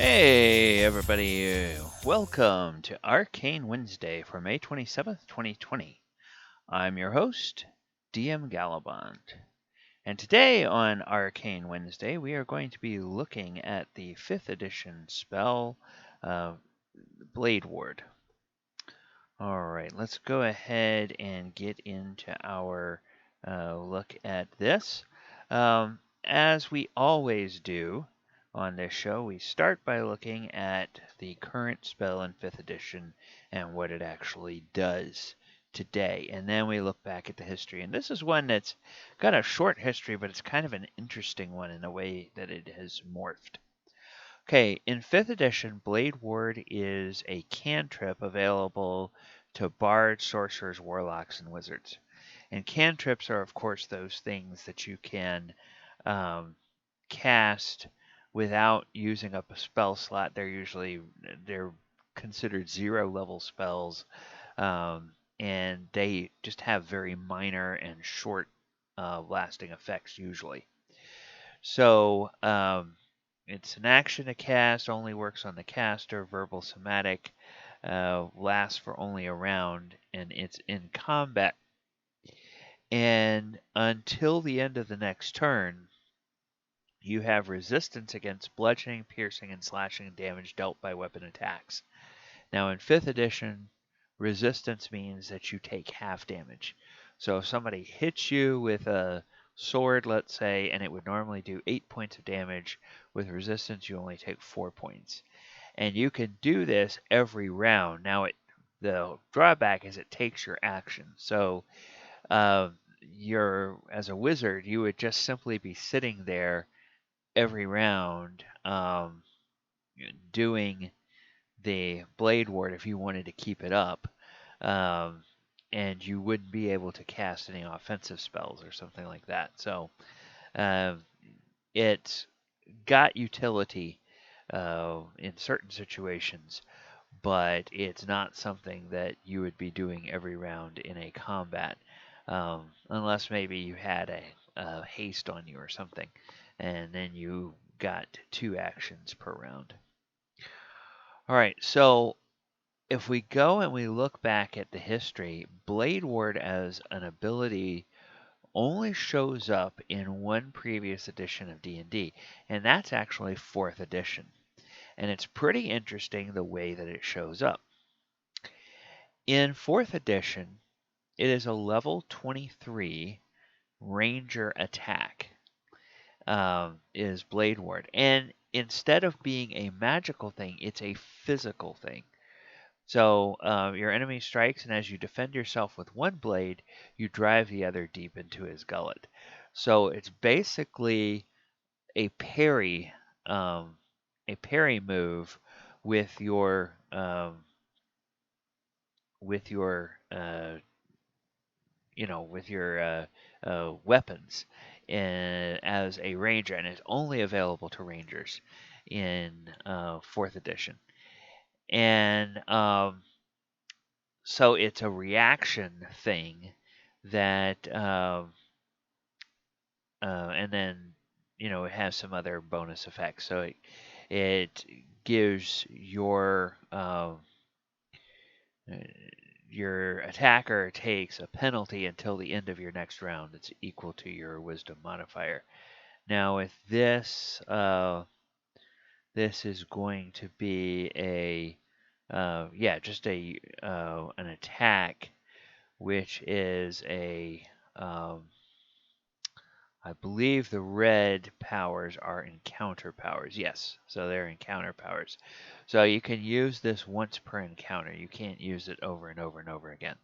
Hey everybody, welcome to Arcane Wednesday for May 27th, 2020. I'm your host, DM Gallibond. And today on Arcane Wednesday, we are going to be looking at the 5th edition spell, Blade Ward. Alright, let's go ahead and get into our look at this. As we always do on this show, we start by looking at the current spell in 5th edition and what it actually does today. And then we look back at the history. And this is one that's got a short history, but it's kind of an interesting one in the way that it has morphed. Okay, in 5th edition, Blade Ward is a cantrip available to bards, sorcerers, warlocks, and wizards. And cantrips are, of course, those things that you can cast without using up a spell slot. They're considered 0-level spells, and they just have very minor and short lasting effects usually. So it's an action to cast, only works on the caster, verbal somatic, lasts for only a round, and it's in combat. And until the end of the next turn, you have resistance against bludgeoning, piercing, and slashing damage dealt by weapon attacks. Now in 5th edition, resistance means that you take half damage. So if somebody hits you with a sword, let's say, and it would normally do 8 points of damage, with resistance you only take 4 points. And you can do this every round. Now the drawback is it takes your action. So as a wizard, you would just simply be sitting there every round doing the Blade Ward if you wanted to keep it up. And you wouldn't be able to cast any offensive spells or something like that. So it's got utility in certain situations, but it's not something that you would be doing every round in a combat, unless maybe you had a haste on you or something, and then you got 2 actions per round. All right, so if we go and we look back at the history, Blade Ward as an ability only shows up in one previous edition of D&D, and that's actually 4th edition. And it's pretty interesting the way that it shows up. In 4th edition, it is a level 23 ranger attack, is Blade Ward. And instead of being a magical thing, it's a physical thing. So your enemy strikes, and as you defend yourself with one blade, you drive the other deep into his gullet. So it's basically a parry move with your weapons as a ranger, and it's only available to rangers in 4th edition. And so it's a reaction thing that, and then it has some other bonus effects. So it gives your attacker takes a penalty until the end of your next round that's equal to your wisdom modifier. Now with this, this is going to be just an attack, which is I believe the red powers are encounter powers. Yes, so they're encounter powers. So you can use this once per encounter. You can't use it over and over and over again.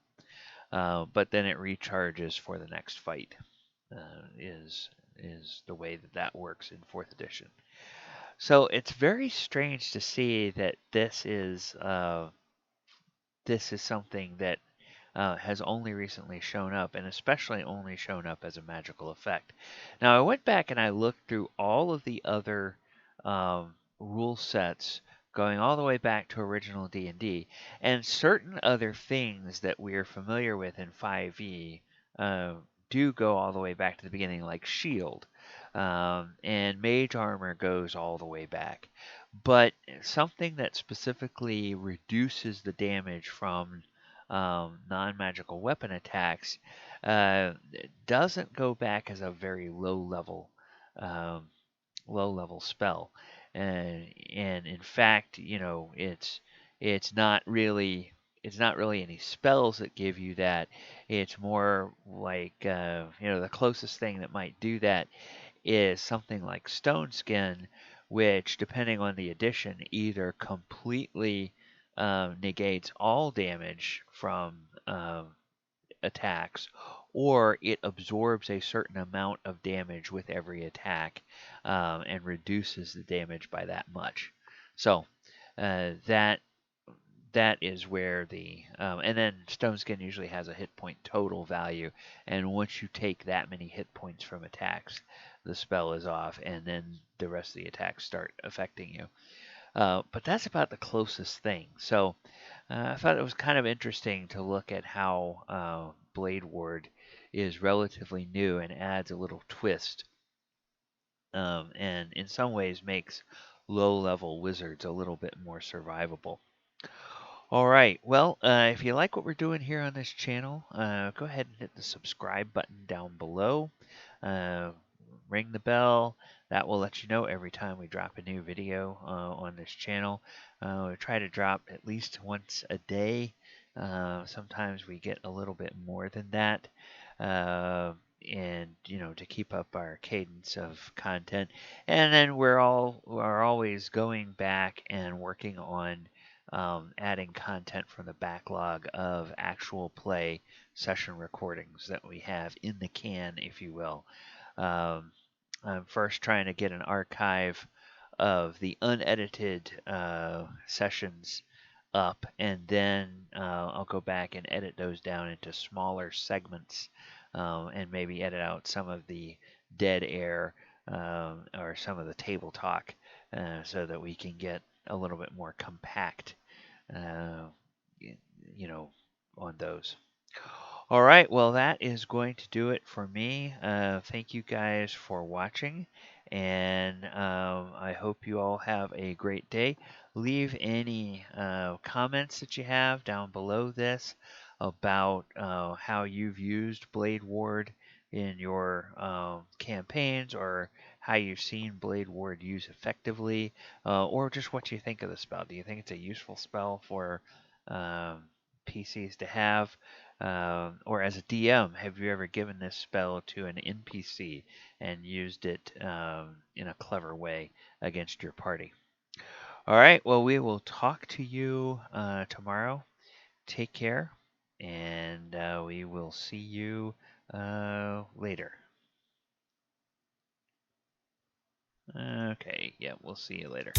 But then it recharges for the next fight. Is the way that works in 4th edition. So it's very strange to see that this is something that has only recently shown up, and especially only shown up as a magical effect. Now, I went back and I looked through all of the other rule sets, going all the way back to original D&D, and certain other things that we're familiar with in 5e do go all the way back to the beginning, like shield, and mage armor goes all the way back. but something that specifically reduces the damage from non-magical weapon attacks uh, doesn't go back as a very um, low level spell, and in fact, it's not really any spells that give you that. It's more like the closest thing that might do that is something like Stone Skin, which, depending on the edition, either completely negates all damage from attacks, or it absorbs a certain amount of damage with every attack and reduces the damage by that much. So that is where and then Stone Skin usually has a hit point total value, and once you take that many hit points from attacks, the spell is off, and then the rest of the attacks start affecting you. But that's about the closest thing. So I thought it was kind of interesting to look at how Blade Ward is relatively new and adds a little twist, and in some ways makes low-level wizards a little bit more survivable. All right. Well, if you like what we're doing here on this channel, go ahead and hit the subscribe button down below. Uh, Ring the bell. That will let you know every time we drop a new video on this channel. We try to drop at least once a day. Sometimes we get a little bit more than that. And to keep up our cadence of content, and then we're always going back and working on adding content from the backlog of actual play session recordings that we have in the can, if you will. I'm first trying to get an archive of the unedited sessions up, and then I'll go back and edit those down into smaller segments, and maybe edit out some of the dead air or some of the table talk, so that we can get a little bit more compact, uh, on those. All right, well, that is going to do it for me. Thank you guys for watching, and I hope you all have a great day. Leave any comments that you have down below this about how you've used Blade Ward in your campaigns, or how you've seen Blade Ward used effectively, or just what you think of the spell. Do you think it's a useful spell for PCs to have? Or as a DM, have you ever given this spell to an NPC and used it in a clever way against your party? All right, well, we will talk to you tomorrow. Take care, and we will see you later. Okay, yeah, we'll see you later.